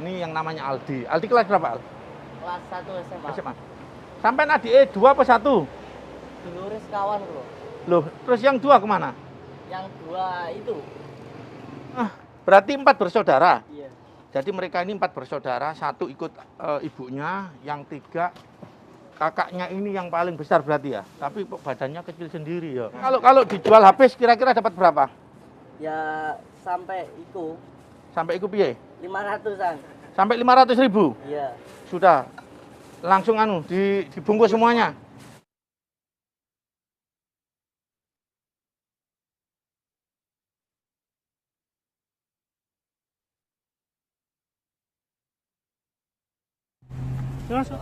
Ini yang namanya Aldi. Aldi kelas berapa, Al? Kelas 1 SMA. SMA. Sampai adik 2 apa 1? Dulure sekawan bro. Loh, terus yang 2 kemana? Yang 2 itu. Berarti 4 bersaudara. Iya. Jadi mereka ini 4 bersaudara, 1 ikut ibunya, yang 3 kakaknya ini yang paling besar berarti ya. Tapi badannya kecil sendiri ya. Kalau dijual habis kira-kira dapat berapa? Ya sampai itu Sampai ikut piye? 500-an. Sampai 500.000. Iya. Sudah. Langsung dibungkus semuanya. Masuk.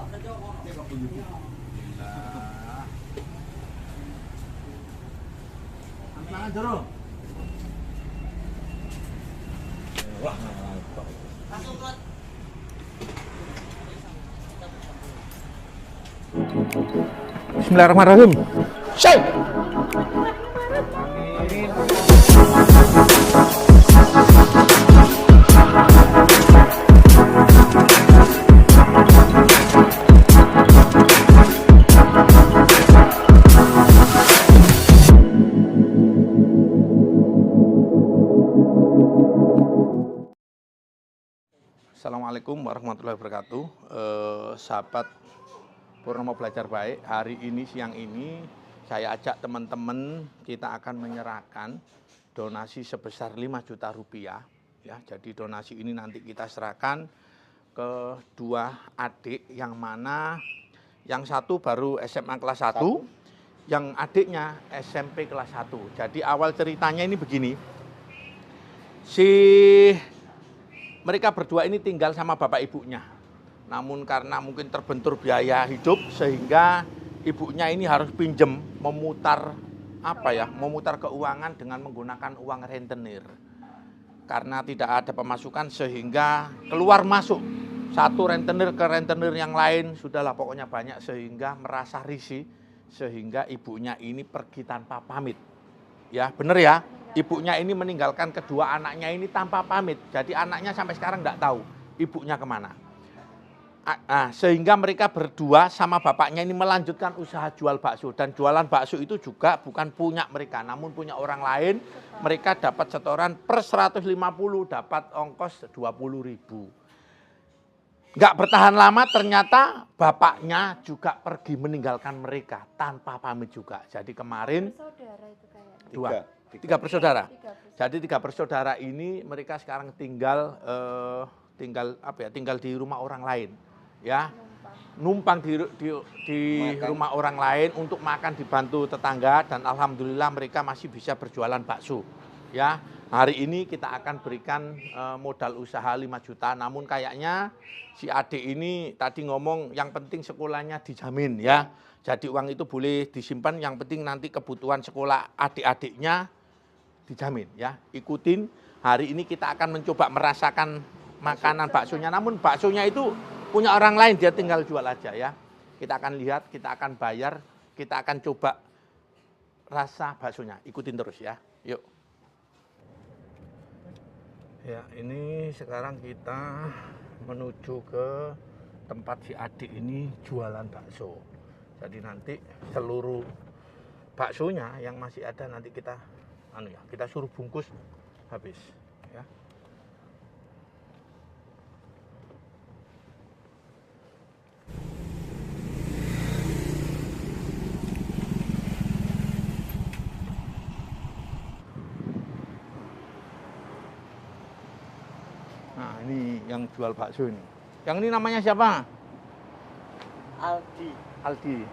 Bismillahirrahmanirrahim. Syekh. Assalamualaikum warahmatullahi wabarakatuh. Sahabat Purnomo Belajar Baik, hari ini siang ini saya ajak teman-teman, kita akan menyerahkan donasi sebesar 5 juta rupiah. Ya, jadi donasi ini nanti kita serahkan ke 2 adik, yang mana yang satu baru SMA kelas 1, yang adiknya SMP kelas 1. Jadi awal ceritanya ini begini. Mereka berdua ini tinggal sama bapak ibunya. Namun karena mungkin terbentur biaya hidup, sehingga ibunya ini harus pinjem, memutar keuangan dengan menggunakan uang rentenir. Karena tidak ada pemasukan, sehingga keluar masuk satu rentenir ke rentenir yang lain, sudahlah pokoknya banyak, sehingga merasa risih, sehingga ibunya ini pergi tanpa pamit. Ya, bener ya? Ibunya ini meninggalkan kedua anaknya ini tanpa pamit. Jadi anaknya sampai sekarang nggak tahu ibunya kemana. Sehingga mereka berdua sama bapaknya ini melanjutkan usaha jual bakso. Dan jualan bakso itu juga bukan punya mereka, namun punya orang lain. Mereka dapat setoran per 150, dapat ongkos 20.000. Nggak bertahan lama, ternyata bapaknya juga pergi meninggalkan mereka tanpa pamit juga. Jadi kemarin tiga bersaudara. Jadi 3 bersaudara ini mereka sekarang tinggal di rumah orang lain, ya. Numpang di rumah orang lain untuk makan, dibantu tetangga, dan alhamdulillah mereka masih bisa berjualan bakso, ya. Hari ini kita akan berikan modal usaha 5 juta, namun kayaknya si adik ini tadi ngomong yang penting sekolahnya dijamin, ya. Jadi uang itu boleh disimpan, yang penting nanti kebutuhan sekolah adik-adiknya dijamin, ya. Ikutin, hari ini kita akan mencoba merasakan makanan baksonya, namun baksonya itu punya orang lain, dia tinggal jual aja, ya. Kita akan lihat, kita akan bayar, kita akan coba rasa baksonya. Ikutin terus ya, yuk. Ya, ini sekarang kita menuju ke tempat si adik ini jualan bakso. Jadi nanti seluruh baksonya yang masih ada nanti kita suruh bungkus habis, ya. Nah, ini yang jual bakso ini. Yang ini namanya siapa? Aldi. Aldi.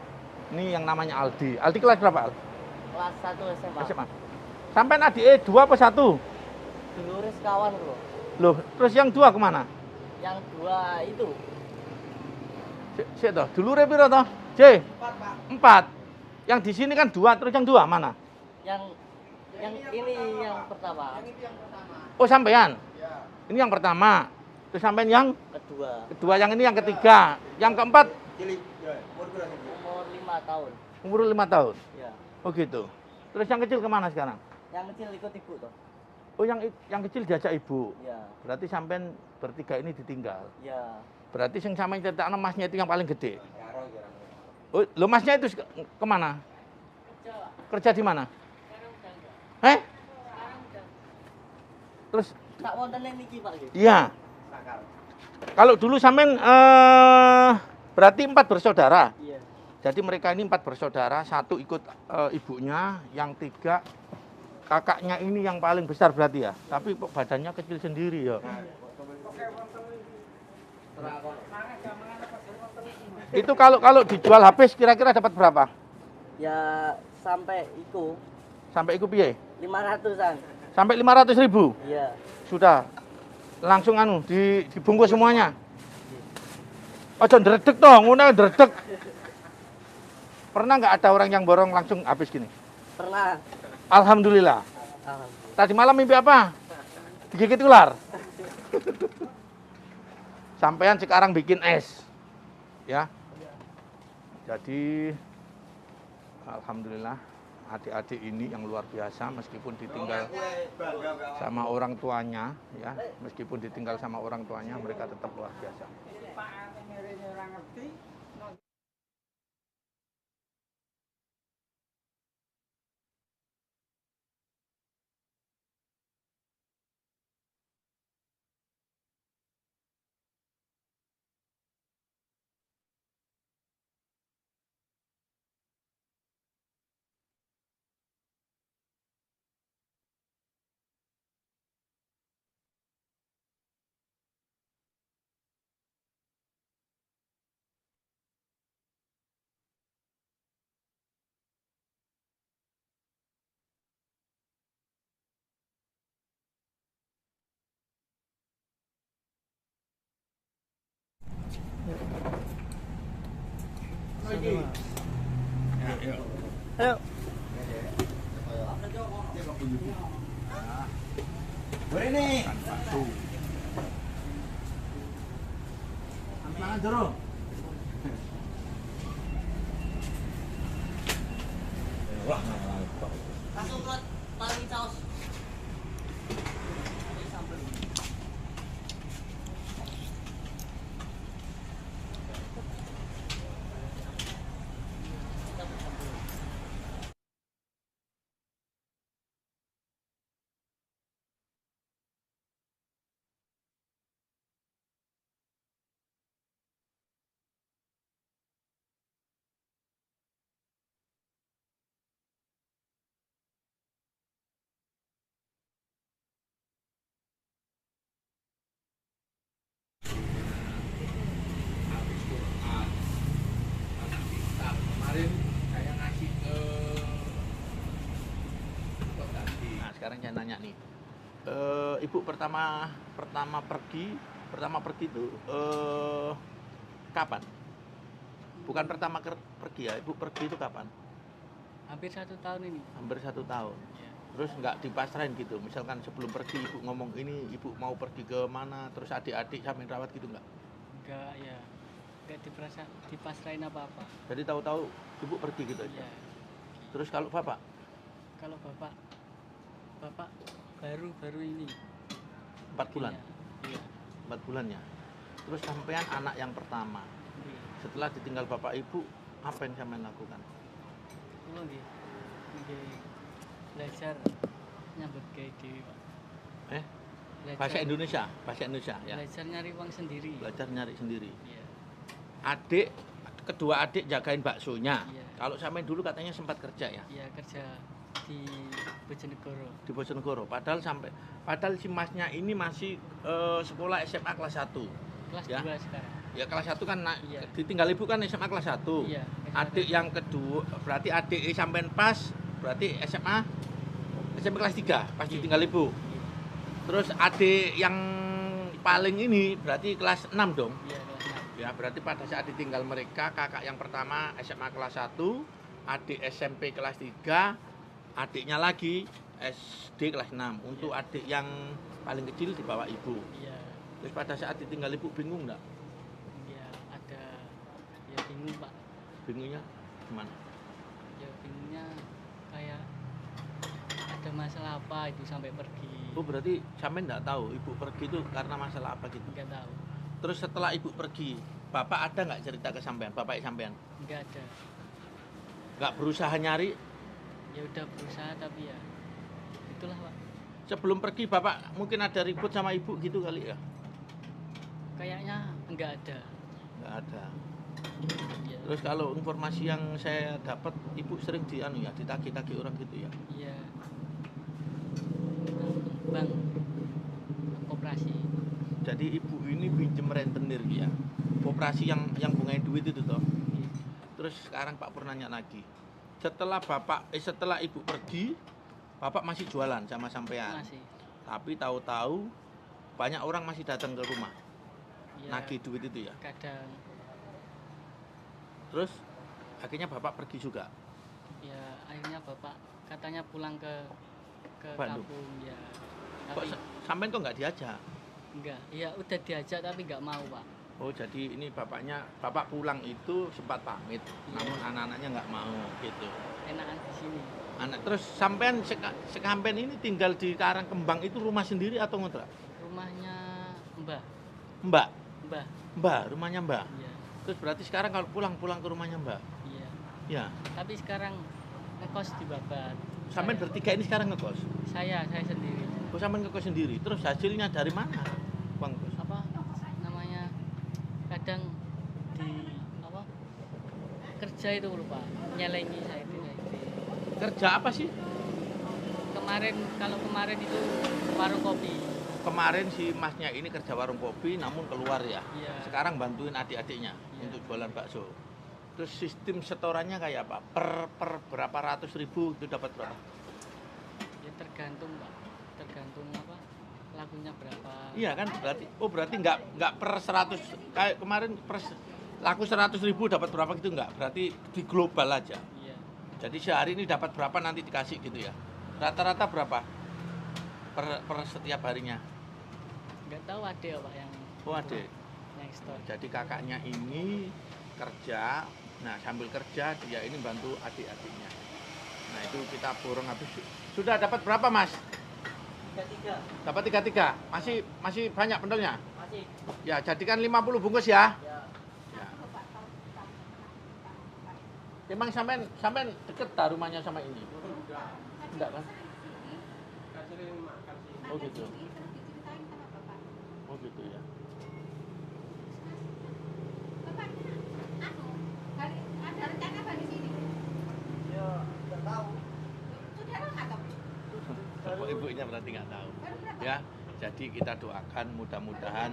Ini yang namanya Aldi. Aldi kelas berapa, Al? Kelas 1 SMA. SMA. Sampai adik 2 apa 1? Dulure sekawan bro. Loh, terus yang 2 kemana? Yang 2 itu. Sik toh, dulure piro toh? J. 4, Pak. 4. Yang di sini kan 2, terus yang 2 mana? Yang ini yang pertama. Oh, sampean. Ini yang pertama. Terus sampean yang Kedua, yang ini yang ketiga. Yang keempat umur 5 tahun. umur 5 tahun. Ya. Oh gitu. Terus yang kecil kemana sekarang? Yang kecil ikut ibu toh. Oh, yang kecil diajak ibu. Iya. Berarti sampean bertiga ini ditinggal. Iya. Berarti yang sama cerita masnya itu yang paling gede. Oh, lo masnya itu kemana? Kerja di mana? Terus? Tak wonten niki Pak. Iya. Kalau dulu sampean berarti 4 bersaudara. Iya. Jadi mereka ini 4 bersaudara, 1 ikut ibunya, yang 3 kakaknya ini yang paling besar berarti ya. Tapi badannya kecil sendiri ya. Itu kalau dijual habis kira-kira dapat berapa? Ya sampai iku Sampai iku piye? 500-an. Sampai 500.000. Iya. Sudah. Langsung dibungkus semuanya. Ojo ndredeg toh, ngono ndredeg. Pernah nggak ada orang yang borong langsung habis gini? Pernah. Alhamdulillah. Alhamdulillah. Tadi malam mimpi apa? Digigit ular. Sampean sekarang bikin es. Ya. Jadi alhamdulillah adik-adik ini yang luar biasa meskipun ditinggal sama orang tuanya ya, meskipun ditinggal sama orang tuanya mereka tetap luar biasa. Ayo. Boleh nih. Tangan dulu. Wah, Langsung ke paling caos. kemarin saya ngasih ke Nah, sekarang saya nanya nih. Ibu pertama pergi itu kapan? Bukan pertama pergi ya, Ibu pergi itu kapan? Hampir 1 tahun ini. Hampir 1 tahun. Ya. Terus nggak dipasrahin gitu, misalkan sebelum pergi Ibu ngomong ini Ibu mau pergi ke mana, terus adik-adik sambil rawat gitu nggak? Enggak ya. Enggak dipasrahin apa-apa. Jadi tahu-tahu Ibu pergi gitu aja. Ya. Terus kalau Bapak? Kalau Bapak baru ini 4 bulan? Iya. 4 bulannya. Terus sampean anak yang pertama. Iya. Setelah ditinggal Bapak Ibu, apa yang sampean lakukan? Kulo nggih. Nggih belajar nyambut gawe dhewe, Pak. Bahasa Indonesia ya. Belajar nyari uang sendiri. Belajar nyari sendiri. Iya. Kedua adik jagain baksonya. Iya. Kalau sampean dulu katanya sempat kerja ya Iya, kerja di Bojonegoro. di Bojonegoro. Padahal si masnya ini masih sekolah SMA kelas 1. Kelas Ya. 2 sekarang. Ya kelas 1 kan Iya. ditinggal ibu kan SMA kelas 1. Iya. Adik yang kedua berarti adik sampean pas berarti SMP kelas 3 pas ditinggal ibu. Iya. Terus adik yang paling ini berarti kelas 6 dong. Iya, kelas 6. Ya, berarti pada saat ditinggal mereka, kakak yang pertama SMA kelas 1, adik SMP kelas 3, adiknya lagi SD kelas 6. Untuk adik yang paling kecil dibawa ibu. Iya. Terus pada saat ditinggal ibu bingung enggak? Ya ada ya bingung, Pak. Bingungnya gimana? Ya bingungnya kayak ada ada masalah apa itu sampai pergi. Oh berarti sampean nggak tahu ibu pergi itu karena masalah apa gitu? Nggak tahu. Terus setelah ibu pergi, bapak ada nggak cerita ke sampean? Bapak sampean Nggak ada. nggak berusaha nyari? Ya udah berusaha tapi ya itulah Pak. Sebelum pergi bapak mungkin ada ribut sama ibu gitu kali ya? Kayaknya nggak ada. Nggak ada. Iya. Terus kalau informasi yang saya dapat, ibu sering ditagih-tagih orang gitu ya? Iya. Bang, koperasi. Jadi ibu ini pinjem rentenir ya? Koperasi yang bungain duit itu toh? Iya. Terus sekarang Pak Pur nanya lagi, setelah ibu pergi, bapak masih jualan sama sampean, Masih. tapi tahu-tahu banyak orang masih datang ke rumah, Iya. nagih duit itu ya. Kadang Terus akhirnya bapak pergi juga. ya akhirnya bapak katanya pulang ke Bandung. kampung ya. Kok Tapi sampean kok nggak diajak? enggak. Ya udah diajak tapi nggak mau Pak. Oh jadi ini bapak pulang itu sempat pamit, namun anak-anaknya nggak mau gitu. Enakan di sini. Terus sampean sekampen ini tinggal di Karangkembang itu rumah sendiri atau ngontrak? Rumahnya Mbah. Mbak, Mbah. rumahnya Mbak. Iya. Terus berarti sekarang kalau pulang ke rumahnya Mbak, Iya. ya. Tapi sekarang ngekos di Babat. Sampean bertiga ini sekarang ngekos? Saya sendiri. Oh sampean ngekos sendiri. Terus hasilnya dari mana? Bang kos. Apa namanya? Kadang di apa? Kerja itu lupa. Nyelengi saya itu. Kerja apa sih? Kalau kemarin itu warung kopi. Kemarin si masnya ini kerja warung kopi namun keluar ya. Iya. Sekarang bantuin adik-adiknya Iya. untuk jualan bakso. Terus sistem setorannya kayak apa? Per berapa ratus ribu itu dapat berapa? Ya tergantung Pak. Tergantung apa? Lakunya berapa. Iya kan berarti nggak per 100 kayak kemarin laku 100 ribu dapat berapa gitu nggak? Berarti di global aja. Iya. Jadi sehari ini dapat berapa nanti dikasih gitu ya? Rata-rata berapa per setiap harinya? Nggak tahu ada ya Pak yang Oh ada. yang store. Jadi kakaknya ini kerja, nah sambil kerja dia ini bantu adik-adiknya. Nah itu kita borong habis. Sudah dapat berapa Mas? 33. Dapat 33. Masih banyak pentelnya? Masih. Ya jadikan 50 bungkus ya. Ya. Ya. Emang sampean deket tak rumahnya sama ini? Enggak kan? Oh gitu. Oh gitu ya. Ada rencana apa di sini? Ya, nggak tahu. Sudah lama toh? Bapak ibunya berarti nggak tahu. Ya, jadi kita doakan mudah-mudahan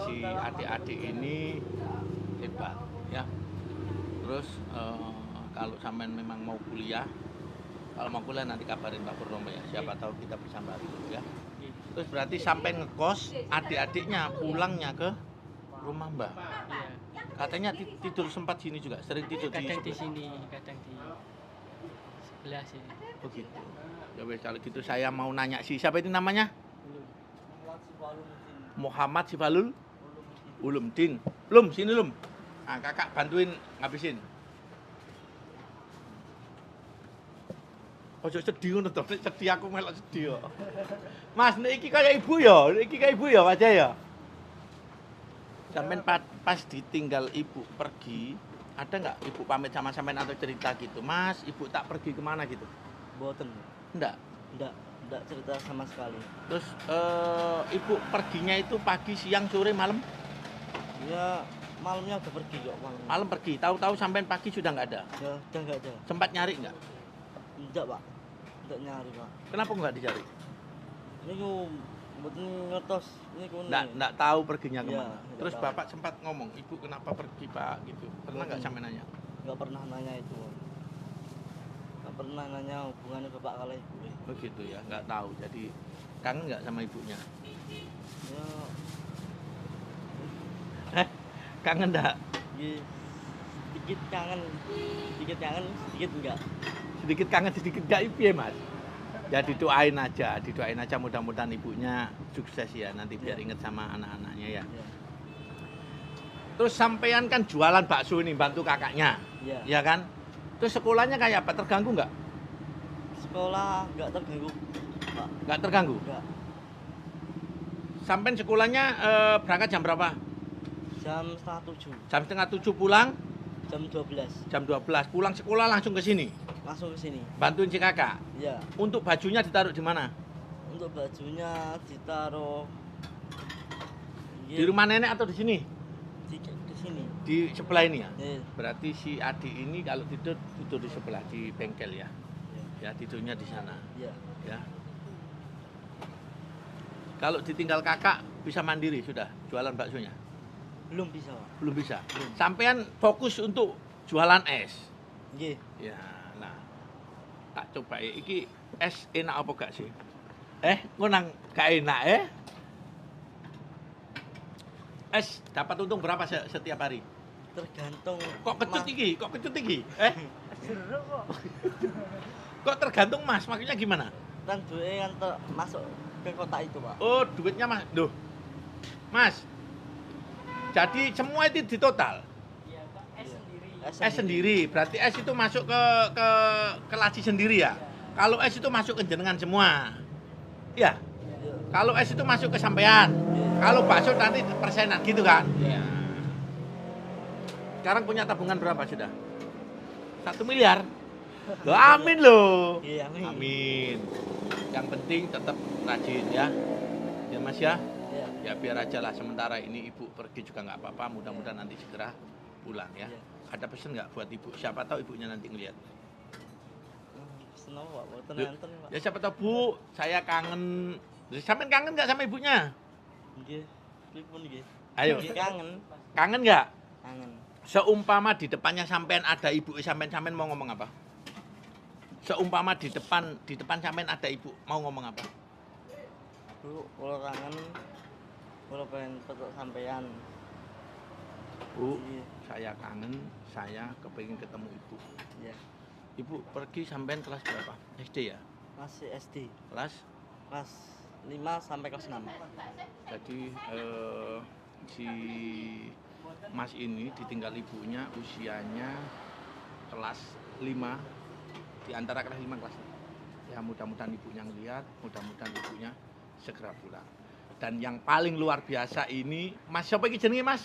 si adik-adik ini hebat ya. Terus kalau sampean memang mau kuliah, kalau mau kuliah nanti kabarin Pak Purnomo ya. Siapa tahu kita bisa bantu ya. Terus berarti sampai ngekos, adik-adiknya pulangnya ke rumah Mbak. Iya. Katanya tidur sempat sini juga, sering tidur Kadang sebelah. di sini, kadang di sebelah sini. Oh gitu. Ya wes kalau gitu saya mau nanya siapa itu namanya? Muhammad Sifalul Ulumdin. Lum, sini Lum. Nah, kakak bantuin ngabisin. Ojo sedih ngono to, sedih aku melok sedih kok. Mas, niki kaya ibu ya wajah ya. Sampean pas ditinggal ibu pergi, ada nggak ibu pamit sama sampean atau cerita gitu? Mas, ibu tak pergi kemana gitu? Boten. Enggak. Enggak cerita sama sekali. Terus ibu perginya itu pagi, siang, sore, malam? Ya, malamnya udah pergi kok malam. Malam pergi. Tahu-tahu sampean pagi sudah nggak ada. Ya, udah enggak ada. Sempat nyari nggak? Enggak, Pak. Enggak nyari, Pak. Kenapa nggak dicari? Ini ku mboten ngertos ini ku. Nggak tahu perginya Iya, kemana. nggak Terus tahu. bapak sempat ngomong, ibu kenapa pergi pak gitu. Pernah nggak sampai nanya? Enggak pernah nanya itu. Enggak pernah nanya hubungannya bapak kalau ibu. Oh gitu ya, nggak tahu. Jadi kangen nggak sama ibunya? Ya, Kangen nggak? ya sedikit kangen, sedikit enggak. Sedikit kangen, sedikit nggak ibu ya mas? Ya didoain aja mudah-mudahan ibunya sukses ya nanti biar inget sama anak-anaknya ya. Ya. Terus sampean kan jualan bakso ini bantu kakaknya, Ya. ya kan? Terus sekolahnya kayak apa? Terganggu nggak? sekolah nggak terganggu, Pak. Nggak terganggu? Nggak. Sampai sekolahnya berangkat jam berapa? Jam 6:30, Jam setengah 7 pulang, jam 12 jam 12 pulang sekolah langsung ke sini. langsung ke sini. Bantuin si kakak. Ya, Untuk bajunya ditaruh di mana? untuk bajunya ditaruh Di rumah nenek atau di sini? di sini. Di sebelah ini ya? Iya. Berarti si adik ini kalau tidur di sebelah, di bengkel ya? Ya tidurnya di sana Iya. ya. Kalau ditinggal kakak bisa mandiri sudah jualan baksonya? Belum bisa, Pak. Belum bisa. Sampean fokus untuk jualan es. Nggih. Ya, nah. Tak coba ya, iki es enak apa gak sih? Ngonang gak enak Es dapat untung berapa setiap hari? Tergantung. Kok kecut Mas. iki? Kok kecut iki? Kok tergantung Mas? Maksudnya gimana? Kan duitnya kan masuk ke kotak itu, Pak. Oh, duitnya Mas. Duh. Mas. Jadi semua itu di total. Iya, Pak. Es Iya. sendiri. Es sendiri. Berarti es itu masuk ke laci sendiri ya? Kalau es itu masuk ke jenengan semua. Ya. Iya. Kalau es itu masuk ke sampean. Kalau bakso nanti persenan gitu kan? Iya. Sekarang punya tabungan berapa sudah? 1 miliar. Loh, amin loh. Iya, amin. Amin. Yang penting tetap rajin ya. Ya Mas ya. Iya. Ya biar aja lah sementara ini ibu pergi juga nggak apa-apa. Mudah-mudahan nanti segera pulang ya. Iya. Ada pesan nggak buat ibu? Siapa tahu ibunya nanti ngeliat. Seneng, Pak. Boten Yuk. enten, Pak. Ya siapa tahu Bu, saya kangen. Sampean kangen nggak sama ibunya? Nggih. Pripun nggih? Ayo. Nggih, kangen. Kangen nggak? Kangen. Seumpama di depannya sampean ada ibu, sampean mau ngomong apa? Seumpama di depan sampean ada ibu, mau ngomong apa? Bu, kalau kangen kalau pengen petuk sampean. Bu, Iya. saya kangen, saya kepingin ketemu ibu. Iya. Ibu pergi sampean kelas berapa? SD ya? Masih SD. Kelas? Kelas 5 sampai kelas 6. Jadi si Mas ini ditinggal ibunya usianya kelas 5, di antara kelas 5 kelas 6. Ya mudah-mudahan ibunya ngeliat, mudah-mudahan ibunya segera pulang. Dan yang paling luar biasa ini, Mas siapa iki jenenge Mas?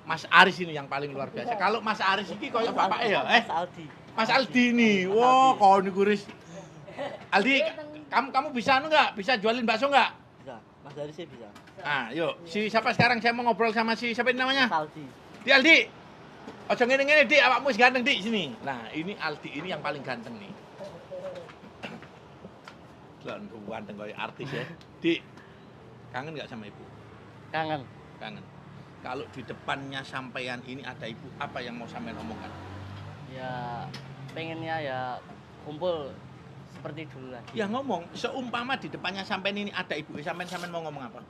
Mas Aris ini yang paling luar biasa. Kalau Mas Aris ini koyo bapaknya ya, Mas Aldi. Mas Aldi ini. Wah, kau ini kuris. Aldi, kamu bisa nggak? Bisa jualin bakso nggak? Bisa. Mas Dari sih bisa. Ah, yuk. Si siapa sekarang saya mau ngobrol sama si siapa ini namanya? Mas Aldi. Di Aldi. Ojo ngene-ngene, Dik, awakmu wis ganteng, Dik, sini. Nah, ini Aldi ini yang paling ganteng nih. Ganteng kayak artis ya. Dik, kangen nggak sama ibu? Kangen. Kangen. Kalau di depannya sampean ini ada ibu, apa yang mau sampean omongkan? Ya pengennya ya kumpul seperti dulu lagi. Ya ngomong, seumpama di depannya sampean ini ada ibu, sampean mau ngomong apa?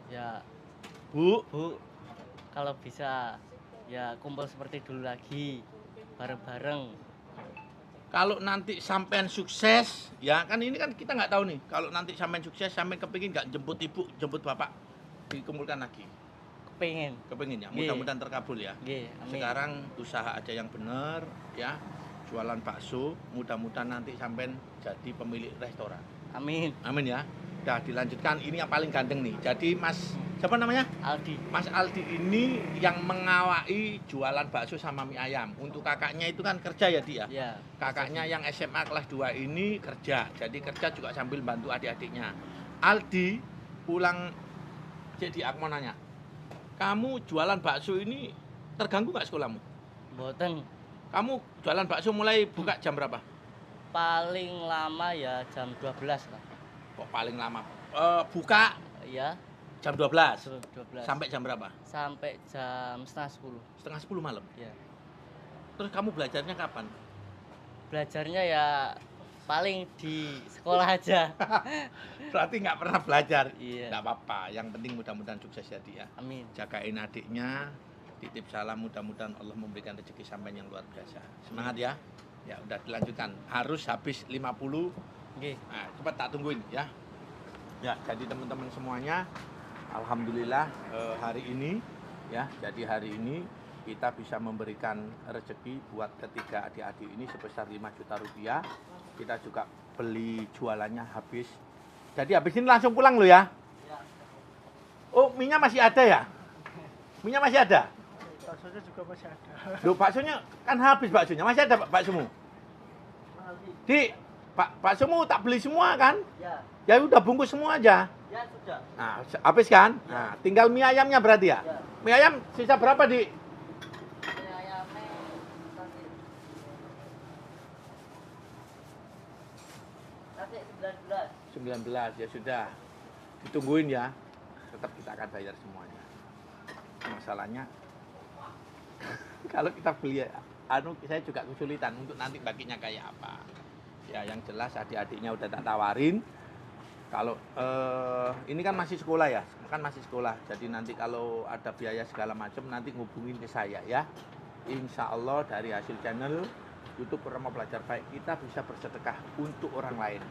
Ya Bu, Bu, kalau bisa ya kumpul seperti dulu lagi, bareng-bareng. kalau nanti sampean sukses, ya kan ini kan kita nggak tahu nih. Kalau nanti sampean sukses, sampean kepingin nggak jemput ibu, jemput bapak, dikumpulkan lagi. Kepingin. Kepingin ya, Nggih. mudah-mudahan terkabul ya. Nggih, amin. Sekarang usaha aja yang benar ya, jualan bakso, mudah-mudahan nanti sampean jadi pemilik restoran. Amin. Amin ya. Udah dilanjutkan, ini yang paling ganteng nih. Jadi Mas, siapa namanya? Aldi. Mas Aldi ini yang mengawai jualan bakso sama mie ayam. Untuk kakaknya itu kan kerja ya dia. Ya. Kakaknya yang SMA kelas 2 ini kerja. Jadi kerja juga sambil bantu adik-adiknya. Aldi pulang, jadi aku mau nanya. Kamu jualan bakso ini terganggu nggak sekolahmu? Mboten. Kamu jualan bakso mulai buka jam berapa? Paling lama ya jam 12 lah. Kok paling lama? Buka Ya, jam 12. 12. Sampai jam berapa? Sampai jam setengah 10. Setengah 10 malam. Ya. Terus kamu belajarnya kapan? Belajarnya ya paling di sekolah aja. Berarti nggak pernah belajar. Iya. Nggak apa-apa. Yang penting mudah-mudahan sukses ya dia. Amin. Jagain adiknya. Titip salam, mudah-mudahan Allah memberikan rezeki sampai yang luar biasa. Semangat ya. Ya udah dilanjutkan. Harus habis 50. Nggih. Nah, cepat tak tungguin ya. Ya, jadi teman-teman semuanya, alhamdulillah hari ini ya, jadi hari ini kita bisa memberikan rezeki buat ketiga adik-adik ini sebesar 5 juta rupiah. Kita juga beli jualannya habis. Jadi habis ini langsung pulang lo ya. Oh, minyak masih ada ya? Minyak masih ada? Baksonya juga masih ada. Loh, baksonya kan habis baksonya. Masih ada baksomu? Di, baksomu tak beli semua kan? Ya, Ya udah bungkus semua aja. ya sudah. Nah, habis kan? Nah, tinggal mie ayamnya berarti ya? Ya. Mie ayam sisa berapa, Di? Ayamnya nanti 19. 19 ya sudah. Ditungguin ya. Tetap kita akan bayar semuanya. Masalahnya kalau kita beli saya juga kesulitan untuk nanti baginya kayak apa. Ya yang jelas adik-adiknya udah tak tawarin. Kalau ini kan masih sekolah ya, kan masih sekolah. Jadi nanti kalau ada biaya segala macam nanti ngubungin ke saya ya. Insya Allah dari hasil channel YouTube Purnomo Belajar Baik kita bisa bersedekah untuk orang lain.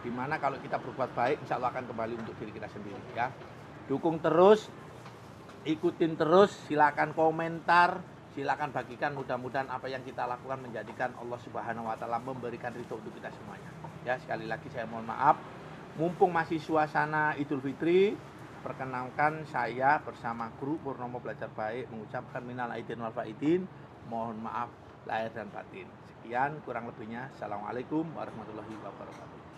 Dimana kalau kita berbuat baik, insya Allah akan kembali untuk diri kita sendiri ya. Dukung terus, ikutin terus, silakan komentar, silakan bagikan. Mudah-mudahan apa yang kita lakukan menjadikan Allah Subhanahu Wa Taala memberikan ridho untuk kita semuanya. Ya sekali lagi saya mohon maaf. Mumpung masih suasana Idul Fitri, perkenalkan saya bersama Guru Purnomo Belajar Baik mengucapkan minal aidin wal faizin, mohon maaf lahir dan batin. Sekian kurang lebihnya. Assalamualaikum warahmatullahi wabarakatuh.